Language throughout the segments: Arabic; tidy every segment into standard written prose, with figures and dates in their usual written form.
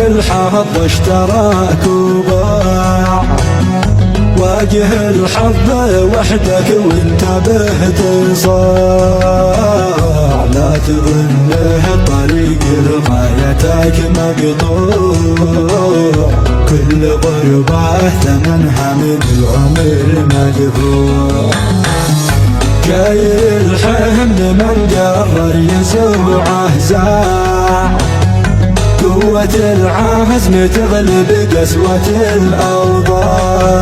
الحظ اشتراك وباع، واجه الحظ وحدك وانتبه تنصاع، لا تظنه طريق لغايتك مقطوع، كل غربة ثمنها من العمر مدفوع. كايل الحمد من قرر يزوعه زاع، قوة العزم تغلب قسوة الأوضاع،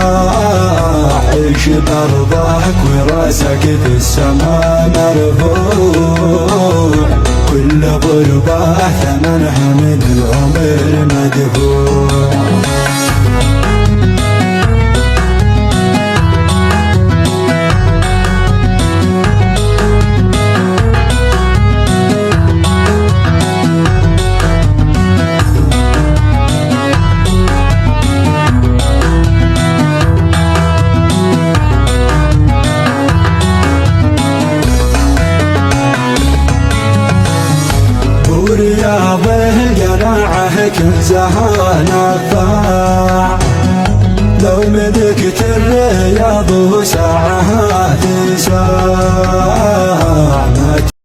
عيش برضاك وراسك في السماء مرفوع، كل غربة ثمنها من العمر مدفوع. رياض القناعة كنزها نفاع، لو ملكت الرياض ساعها تساع.